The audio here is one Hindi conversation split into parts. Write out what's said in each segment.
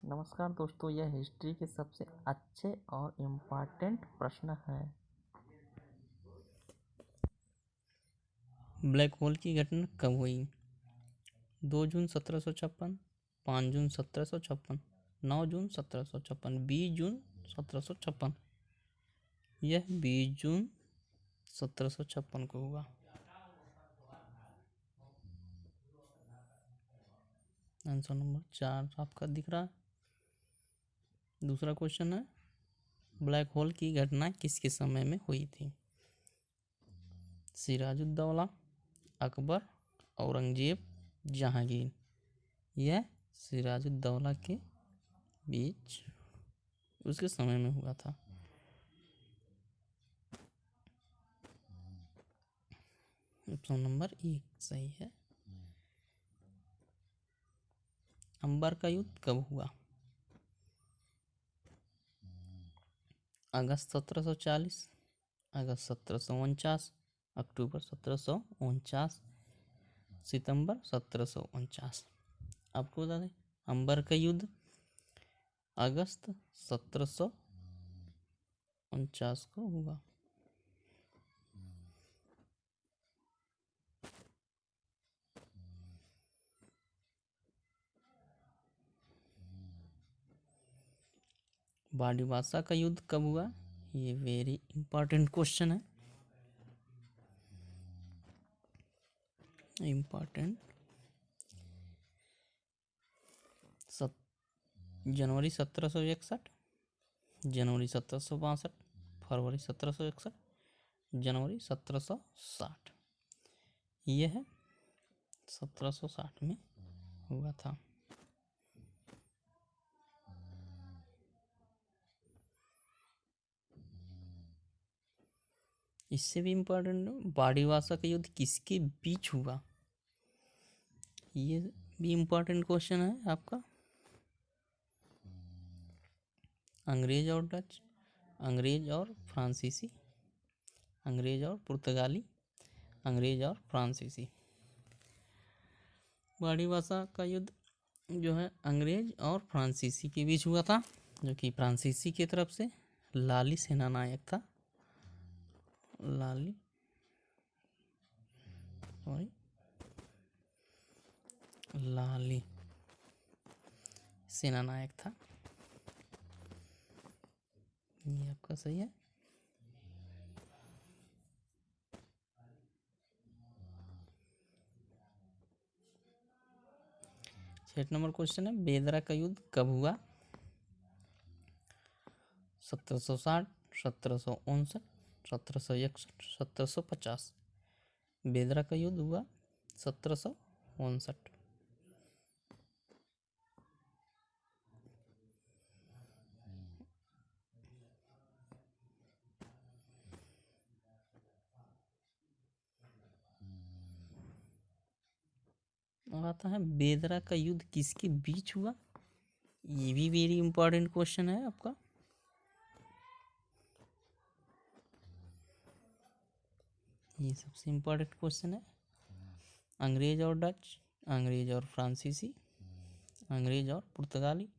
नमस्कार दोस्तों, यह हिस्ट्री के सबसे अच्छे और इम्पोर्टेंट प्रश्न है। ब्लैक होल की घटना कब हुई? 2 जून 1756, 5 जून 1756, 9 जून 1756, 20 जून 1756। यह 20 जून 1756 को हुआ। आंसर नंबर 4 आपका दिख रहा है। दूसरा क्वेश्चन है, ब्लैक होल की घटना किसके समय में हुई थी? सिराजुद्दौला, अकबर, औरंगजेब, जहांगीर। यह सिराजुद्दौला के बीच उसके समय में हुआ था। ऑप्शन नंबर 1 सही है। अंबर का युद्ध कब हुआ? अगस्त 1740, अगस्त 1749, अक्टूबर 1749, सितंबर 1749। आपको बता दें, अंबर का युद्ध अगस्त 1749 को हुआ। बाड़ीवासा का युद्ध कब हुआ? ये वेरी इंपॉर्टेंट क्वेश्चन है। इम्पॉर्टेंट। जनवरी 1761, जनवरी 1762, फरवरी 1761, जनवरी 1760। यह 1760 में हुआ था। इससे भी इम्पोर्टेंट, बाड़ीवासा का युद्ध किसके बीच हुआ? ये भी इम्पोर्टेंट क्वेश्चन है आपका। अंग्रेज और डच, अंग्रेज और फ्रांसीसी, अंग्रेज और पुर्तगाली, अंग्रेज और फ्रांसीसी। बाड़ीवासा का युद्ध जो है अंग्रेज और फ्रांसीसी के बीच हुआ था, जो कि फ्रांसीसी की तरफ से लाली सेनानायक था। लाली सेनानायक था। ये आपका सही है। छठ नंबर क्वेश्चन है, बेदरा का युद्ध कब हुआ? 1760, 1759, 1761, 1750। बेदरा का युद्ध हुआ 1759। अब आता है, बेदरा का युद्ध किसके बीच हुआ? ये भी वेरी इंपॉर्टेंट क्वेश्चन है आपका। ये सबसे इंपॉर्टेंट क्वेश्चन है। अंग्रेज और डच, अंग्रेज और फ्रांसीसी, अंग्रेज और पुर्तगाली,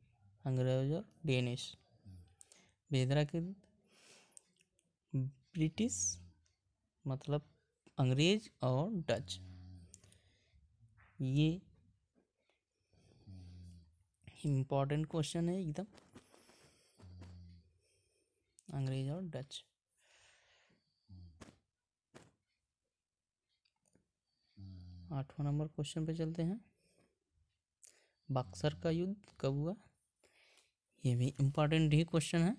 अंग्रेज और डेनिश। बेदरा के ब्रिटिश मतलब अंग्रेज और डच, ये इम्पोर्टेंट क्वेश्चन है एकदम। अंग्रेज और डच। आठवां नंबर क्वेश्चन पे चलते हैं, बक्सर का युद्ध कब हुआ? ये भी इम्पोर्टेंट ही क्वेश्चन है।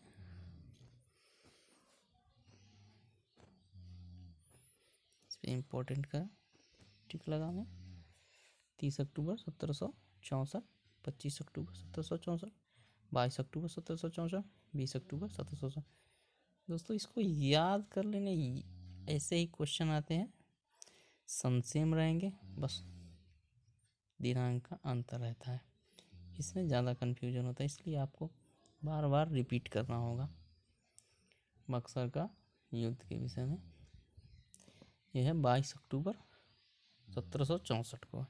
इस पर इम्पोर्टेंट का टिक लगा लें। 30 अक्टूबर 1764, 25 अक्टूबर 1764, 22 अक्टूबर 1764, 20 अक्टूबर 1764। दोस्तों इसको याद कर लेने, ऐसे ही क्वेश्चन आते हैं, सन सेम रहेंगे, बस दिनांक का अंतर रहता है। इसमें ज़्यादा कन्फ्यूजन होता है, इसलिए आपको बार बार रिपीट करना होगा। बक्सर का युद्ध के विषय में यह है 22 अक्टूबर 1764 को।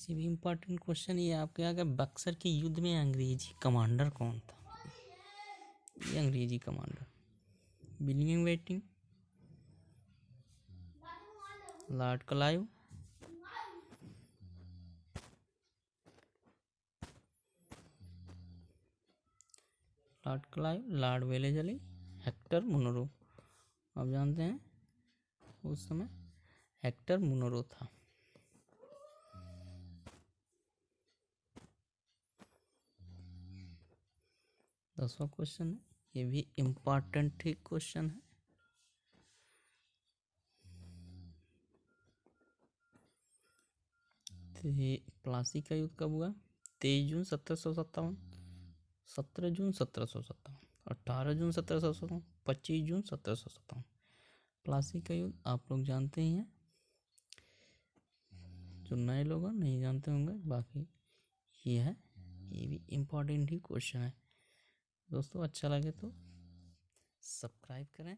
इससे भी इम्पोर्टेंट क्वेश्चन ये आपके आ गया, बक्सर के युद्ध में अंग्रेजी कमांडर कौन था? ये अंग्रेजी कमांडर विलियम वेटिंग, Lord Clive, Lord Wellesley, Hector Munro. आप जानते हैं उस समय हेक्टर मुनरो था। 10वां क्वेश्चन है, ये भी इम्पोर्टेंट ही क्वेश्चन है। तो ये प्लासी का युद्ध कब हुआ? 23 जून 1757, 17 जून 1757, 18 जून 1757, 25 जून 1757। प्लासी का युद्ध आप लोग जानते ही हैं, जो नए लोग नहीं जानते होंगे, बाकी ये है, ये भी इम्पोर्टेंट ही क्वेश्चन है। दोस्तों अच्छा लगे तो सब्सक्राइब करें।